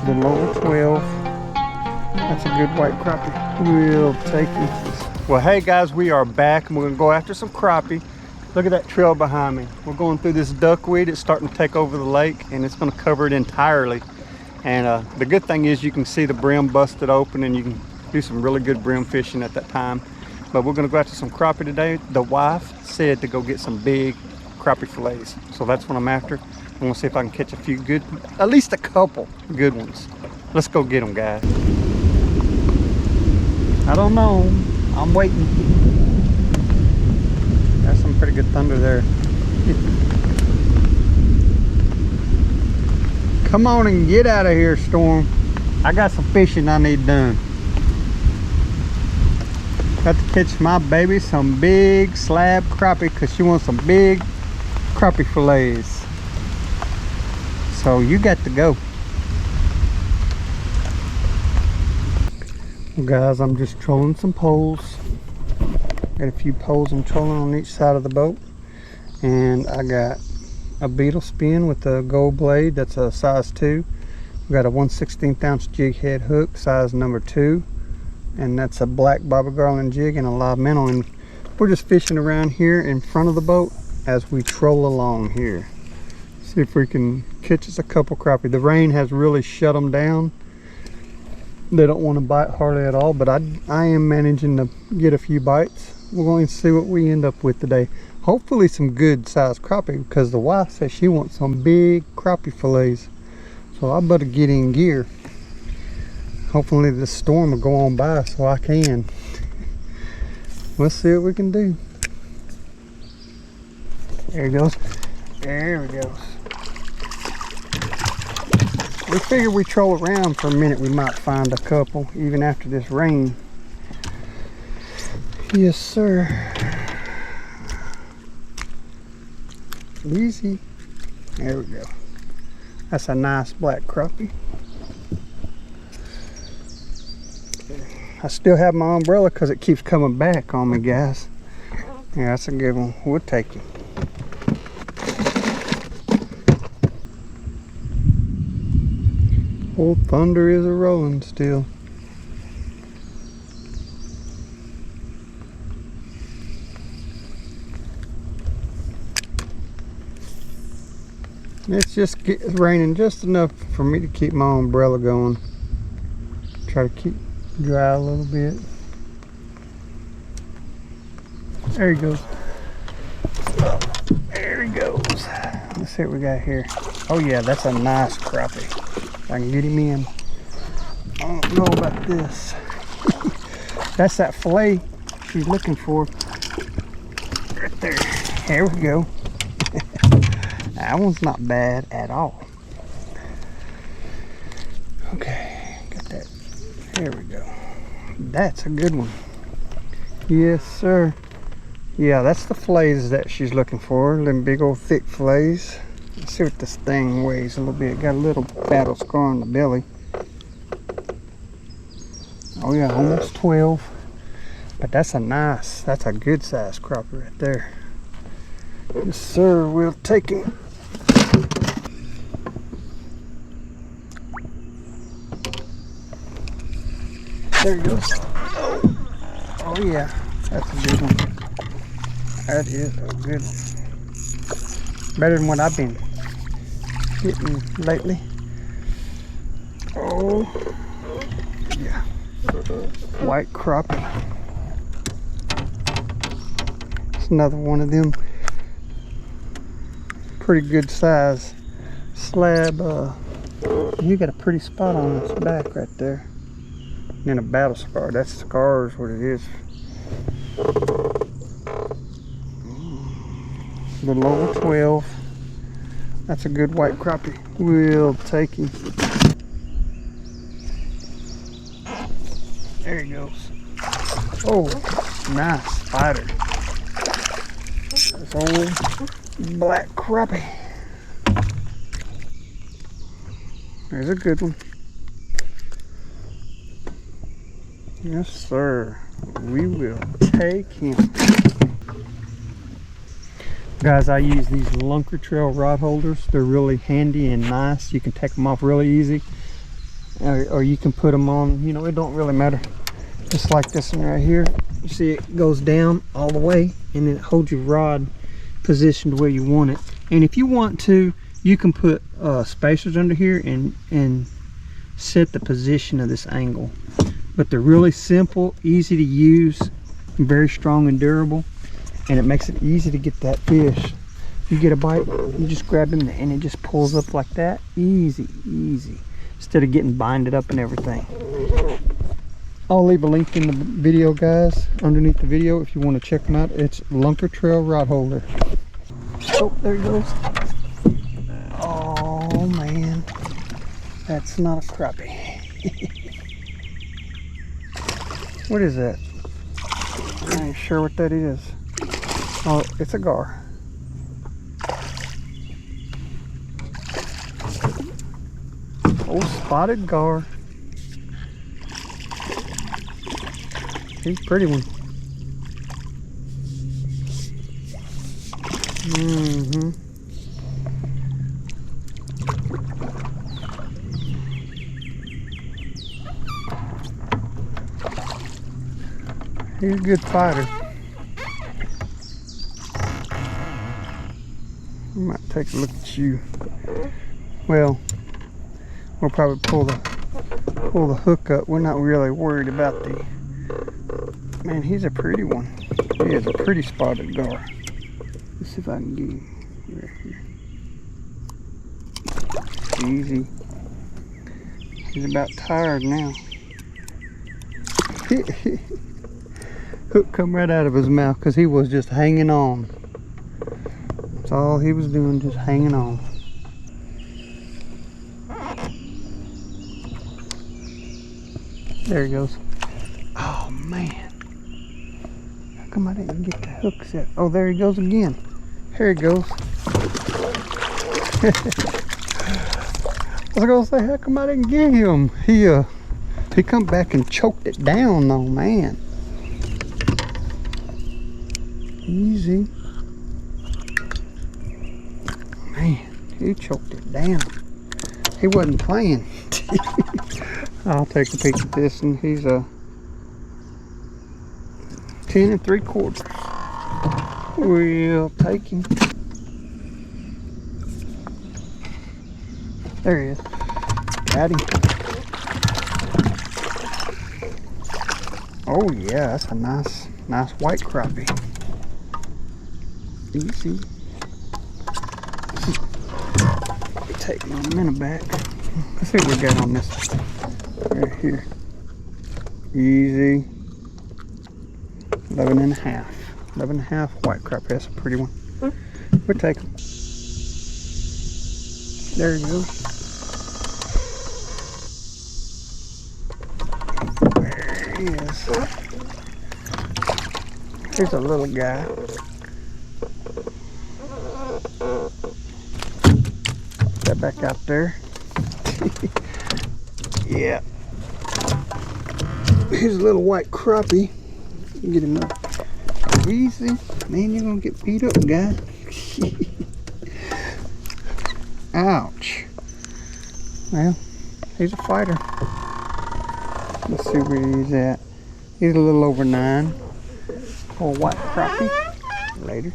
little over 12. That's a good white crappie. We'll take it. Well, hey guys, we are back and we're gonna go after some crappie. Look at that trail behind me. We're going through this duckweed. It's starting to take over the lake and it's gonna cover it entirely. And the good thing is you can see the brim busted open and you can do some really good brim fishing at that time. But we're gonna go after some crappie today. The wife said to go get some big crappie fillets. So that's what I'm after. I'm gonna see if I can catch a few good, at least a couple good ones. Let's go get them, guys. I don't know, I'm waiting. That's some pretty good thunder there. Come on and get out of here, Storm. I got some fishing I need done. Got to catch my baby some big slab crappie because she wants some big crappie fillets. So you got to go. Well, guys, I'm just trolling some poles. Got a few poles I'm trolling on each side of the boat. And I got a beetle spin with a gold blade. That's a size 2. We got a 1/16 ounce jig head hook, size number 2. And that's a black Bobby Garland jig and a live minnow. And we're just fishing around here in front of the boat as we troll along here. See if we can catch us a couple crappie. The rain has really shut them down. They don't want to bite hardly at all, but I am managing to get a few bites. We're going to see what we end up with today. Hopefully some good sized crappie because the wife says she wants some big crappie fillets. So I better get in gear. Hopefully this storm will go on by so I can. Let's see what we can do. There he goes. There we go. We figure we troll around for a minute, we might find a couple, even after this rain. Yes, sir. Easy. There we go. That's a nice black crappie. I still have my umbrella because it keeps coming back on me, guys. Yeah, that's a good one. We'll take it. Old thunder is a rolling still. It's just raining just enough for me to keep my umbrella going. Try to keep dry a little bit. There he goes. There he goes. Let's see what we got here. Oh yeah, that's a nice crappie. I can get him in. I don't know about this. That's that fillet she's looking for. Right there. There we go. That one's not bad at all. Okay, got that. There we go. That's a good one. Yes, sir. Yeah, that's the fillets that she's looking for. Them big old thick fillets. Let's see what this thing weighs a little bit. Got a little battle scar on the belly. Oh yeah, almost 12. But that's a good size crappie right there. Yes, sir. We'll take him. There he goes. Oh yeah, that's a good one. That is a good one. Better than what I've been getting lately. Oh yeah, white crappie. It's another one of them pretty good size slab. You got a pretty spot on its back right there. And a battle scar. That scar is what it is. A little over 12. That's a good white crappie. We'll take him. There he goes. Oh, nice spider. That's old black crappie. There's a good one. Yes, sir. We will take him. Guys, I use these LUNKER trail rod holders. They're really handy and nice. You can take them off really easy. or you can put them on, you know, it don't really matter. Just like this one right here. You see it goes down all the way, and then it holds your rod positioned where you want it. And if you want to, you can put spacers under here and set the position of this angle. But they're really simple, easy to use, very strong and durable, and it makes it easy to get that fish. You get a bite, you just grab him and it just pulls up like that. Easy, easy. Instead of getting binded up and everything. I'll leave a link in the video, guys, underneath the video if you want to check them out. It's LUNKER Trail Rod Holder. Oh, there he goes. Oh man, that's not a crappie. What is that? I ain't sure what that is. Oh, it's a gar. Oh, spotted gar. He's a pretty one. He's a good fighter. I might take a look at you. Well, we'll probably pull the hook up. We're not really worried about the. Man, he's a pretty one. He is a pretty spotted gar. Let's see if I can get him right here. Easy. He's about tired now. Hook come right out of his mouth because he was just hanging on. That's all he was doing, just hanging on. There he goes. Oh man. How come I didn't get the hook set? Oh, there he goes again. Here he goes. I was gonna say, how come I didn't get him? He come back and choked it down though, man. Easy. Man, he choked it down. He wasn't playing. I'll take a peek at this, and he's a 10 3/4. We'll take him. There he is. Got him. Oh yeah, that's a nice white crappie. Easy. Take my minnow back. Let's see what we got on this right here. Easy. 11 and a half. 11 and a half white crappie. That's a pretty one. We'll take him. There he goes. There he is. Here's a little guy. That back out there. Yeah. Here's a little white crappie. Get him up. Easy. Man, you're gonna get beat up, guy. Ouch. Well, he's a fighter. Let's see where he's at. He's a little over 9. Old white crappie. Later.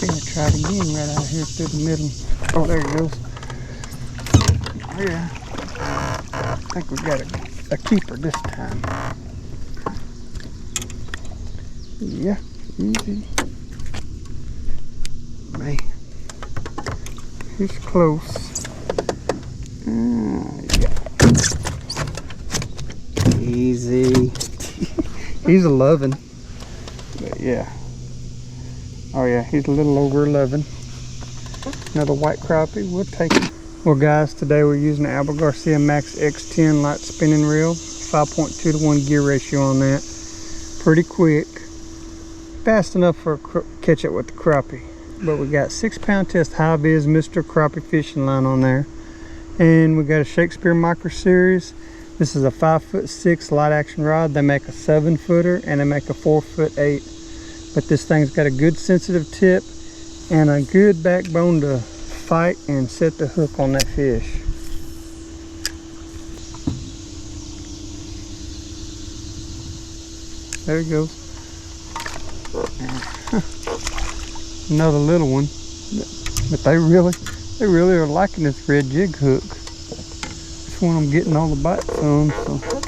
Gonna try it again right out here through the middle. Oh, there he goes. Oh, yeah. I think we got a keeper this time. Yeah, easy. Man, he's close. Yeah. Easy. He's 11. But yeah. Oh yeah, he's a little over 11. Another white crappie, we'll take him. Well guys, today we're using the Garcia MAX X10 Lite spinning reel. 5.2 to 1 gear ratio on that. Pretty quick. Fast enough for a catch up with the crappie. But we got 6-pound test high vis Mr. Crappie fishing line on there. And we got a Shakespeare Micro Series. This is a 5'6" light action rod. They make a 7-footer and they make a 4'8". But this thing's got a good sensitive tip and a good backbone to fight and set the hook on that fish. There he goes. Another little one. But they really are liking this red jig hook. This one I'm getting all the bites on. So.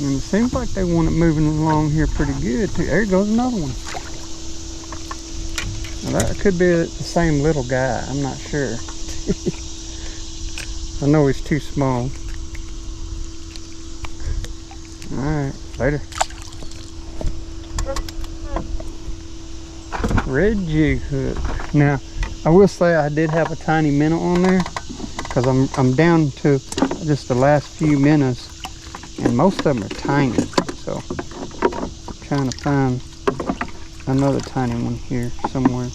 And it seems like they want it moving along here pretty good too. There goes another one. Now that could be the same little guy. I'm not sure. I know he's too small. Alright, later. Red jig hook. Now, I will say I did have a tiny minnow on there because I'm down to just the last few minnows, and most of them are tiny. So, I'm trying to find another tiny one here somewhere.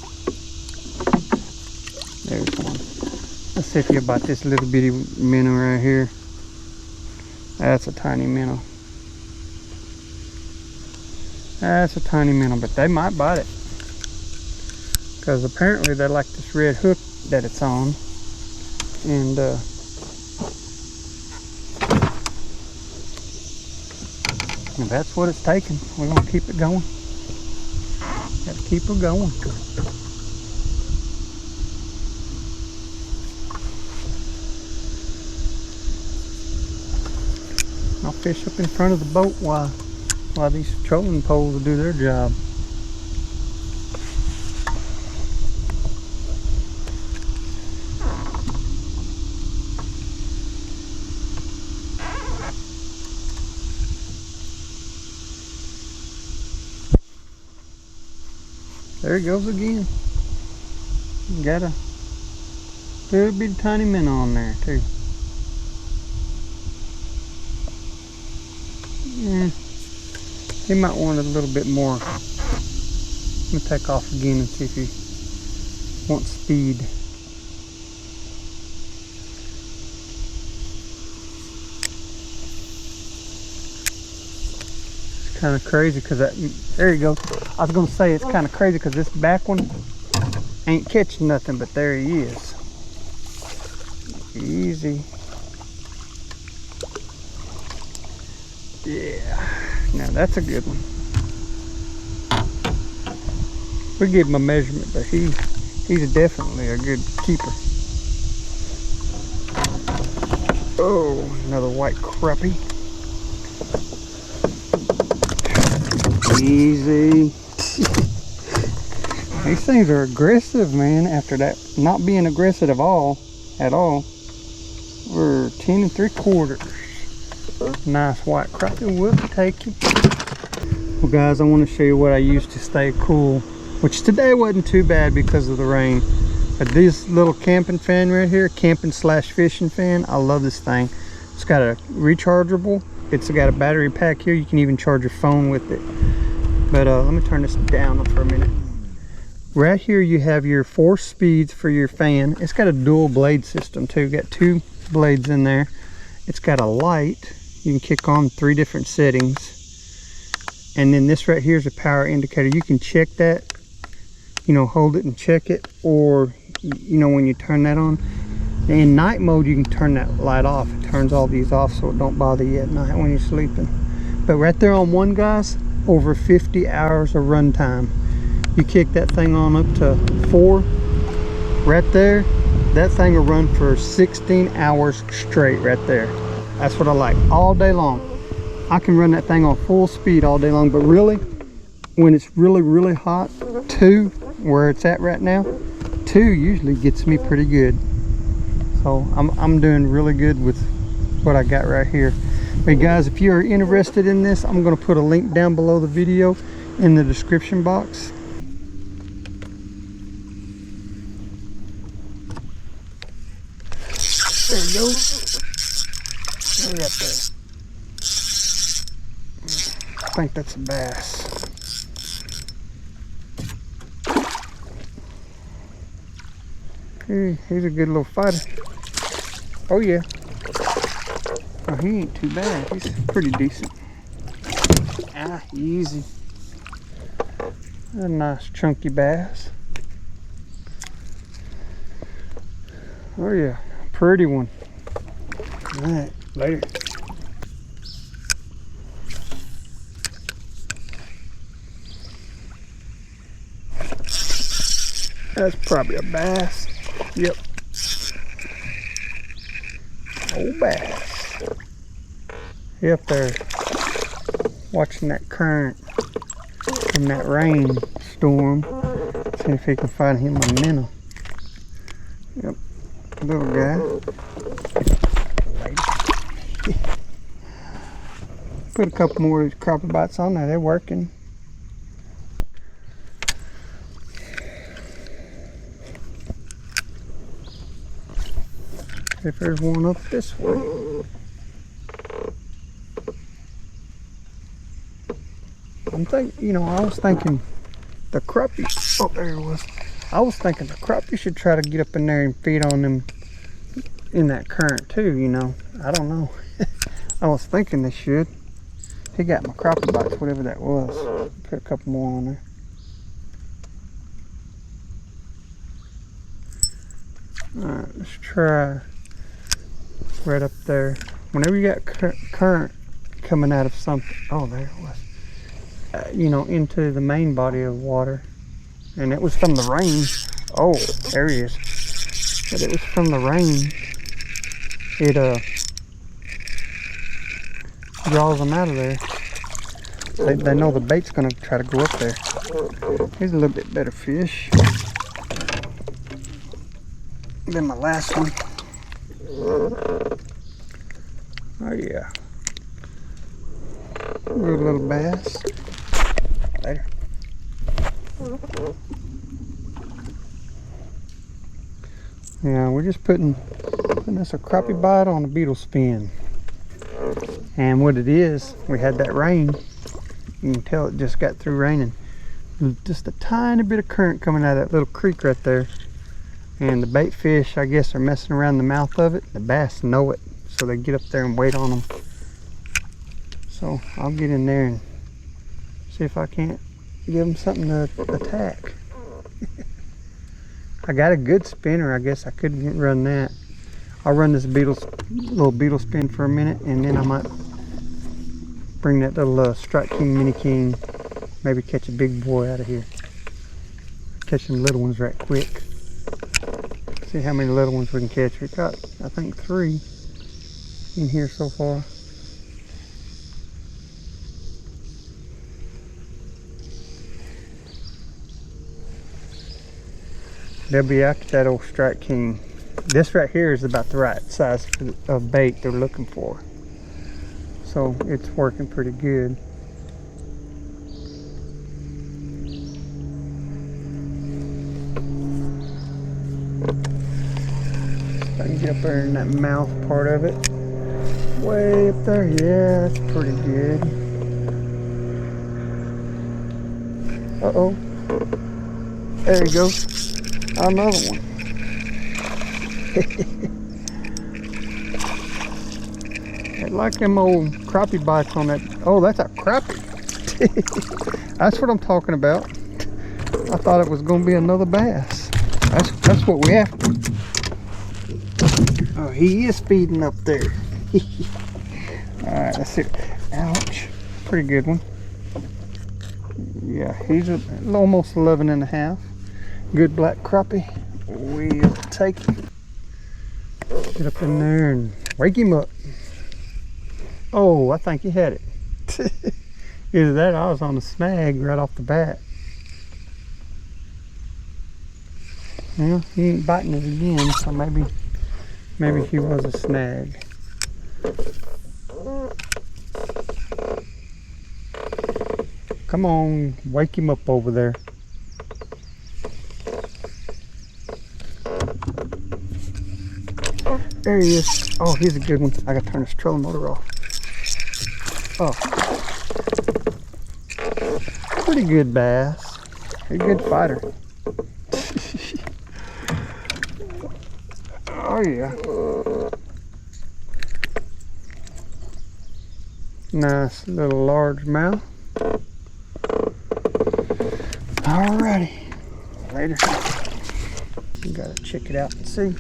There's one. Let's see if you bite this little bitty minnow right here. That's a tiny minnow. That's a tiny minnow, but they might bite it. Because apparently they like this red hook that it's on. And that's what it's taking. We're going to keep it going. Got to keep her going. I'll fish up in front of the boat while these trolling poles will do their job. There he goes again. Got a little bitty tiny minnow on there too. Yeah, he might want a little bit more. Let me take off again and see if he wants speed. It's kind of crazy because there you go. I was going to say it's kind of crazy because this back one ain't catching nothing, but there he is. Easy. Yeah, now that's a good one. We give him a measurement, but he's definitely a good keeper. Oh, another white crappie. Easy. These things are aggressive, man. After that, not being aggressive at all. We're 10 3/4. Nice white crappie will take you. Well guys, I want to show you what I use to stay cool, which today wasn't too bad because of the rain. But this little camping fan right here, camping / fishing fan, I love this thing. It's got a rechargeable, it's got a battery pack here, you can even charge your phone with it. But let me turn this down for a minute. Right here you have your 4 speeds for your fan. It's got a dual blade system too, got 2 blades in there. It's got a light. You can kick on 3 different settings. And then this right here is a power indicator. You can check that, you know, hold it and check it, or you know, when you turn that on. In night mode, you can turn that light off. It turns all these off so it don't bother you at night when you're sleeping. But right there on one, guys, over 50 hours of run time. You kick that thing on up to 4, right there, that thing will run for 16 hours straight right there. That's what I like, all day long. I can run that thing on full speed all day long, but really, when it's really hot, 2, where it's at right now, 2 usually gets me pretty good. So I'm doing really good with what I got right here. But guys, if you are interested in this, I'm going to put a link down below the video in the description box. There we go. Look at that. I think that's a bass. He's a good little fighter. Oh yeah. Oh, he ain't too bad. He's pretty decent. Ah, easy. A nice chunky bass. Oh yeah, pretty one. All right, later. That's probably a bass. Yep. Old bass. He up there watching that current from that rain storm. See if he can find him a minnow. Yep. Little guy. Put a couple more of these crappie bites on there. They're working. If there's one up this way. I was thinking the crappie, oh there it was. I was thinking the crappie should try to get up in there and feed on them in that current too, I don't know. I was thinking they should. He got my crappie bites, whatever that was. Put a couple more on there. Alright, let's try right up there. Whenever you got current coming out of something, oh there it was. Into the main body of water, and it was from the rain. Oh, there he is. But it was from the rain. It draws them out of there. They know the bait's gonna try to go up there. Here's a little bit better fish than my last one. Oh yeah, good little bass. Later. Yeah, we're just putting us a crappie bite on a beetle spin. And what it is, we had that rain. You can tell it just got through raining. Just a tiny bit of current coming out of that little creek right there. And the bait fish, I guess, are messing around the mouth of it. The bass know it, so they get up there and wait on them. So I'll get in there and see if I can't give them something to attack. I got a good spinner. I guess I could run that. I'll run this little beetle spin for a minute, and then I might bring that little Strike King, Mini King, maybe catch a big boy out of here. Catch some little ones right quick. See how many little ones we can catch. We got, I think, 3 in here so far. They'll be after that old Strike King. This right here is about the right size of bait they're looking for. So it's working pretty good. If I can get up there in that mouth part of it. Way up there, yeah, that's pretty good. Uh-oh. There you go. Another one. I like them old crappie bites on that. Oh, that's a crappie. That's what I'm talking about. I thought it was going to be another bass. That's what we have. Oh, he is feeding up there. All right, let's see. Ouch. Pretty good one. Yeah, he's almost 11 and a half. Good black crappie. We'll take him. Get up in there and wake him up. Oh, I think he had it. Either that or I was on the snag right off the bat. Well, he ain't biting it again, so maybe he was a snag. Come on, wake him up over there. There he is. Oh, he's a good one. I gotta turn this trolling motor off. Oh. Pretty good bass. A good fighter. Oh yeah. Nice little largemouth. Alrighty. Later. You gotta check it out and see.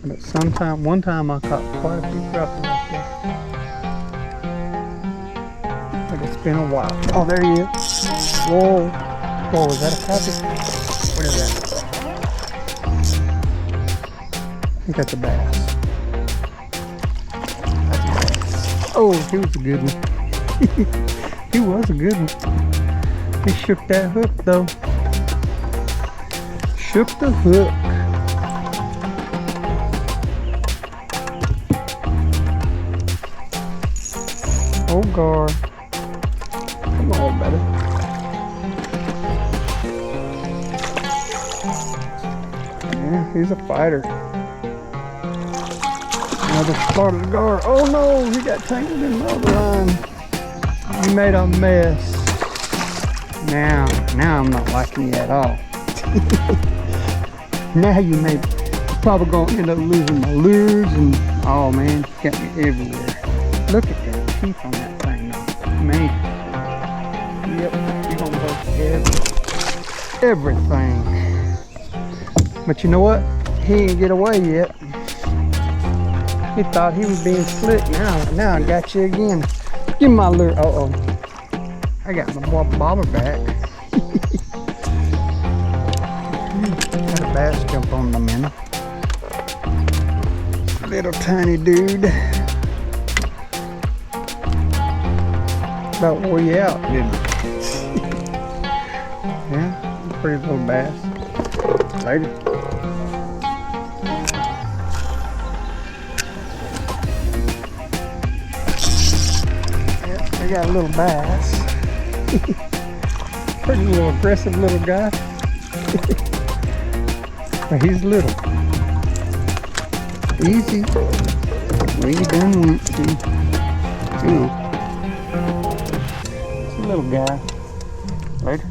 But one time I caught quite a few crappie up there. But it's been a while. Oh, there he is. Whoa. Whoa, is that a crappie? What is that? I think that's a bass. That's a bass. Oh, he was a good one. He was a good one. He shook that hook though. Shook the hook. Oh God. Come on, buddy. Yeah, he's a fighter. Another part of the gar. Oh no, he got tangled in the other line. You made a mess. Now I'm not liking you at all. Now you probably gonna end up losing my lures and oh man, you got me everywhere. Look at that teeth on that thing though. Man. Yep, you're gonna bust everything. But you know what? He ain't get away yet. He thought he was being slick. Now I got you again. Give me my lure. Uh-oh. I got my bobber back. Got a bass jump on the minnow. Little tiny dude. About wore you out, didn't it? Yeah, pretty little bass. Later. I got a little bass. Pretty little aggressive little guy. But he's little. Easy. Where you done went to? Ooh. It's a little guy. Later.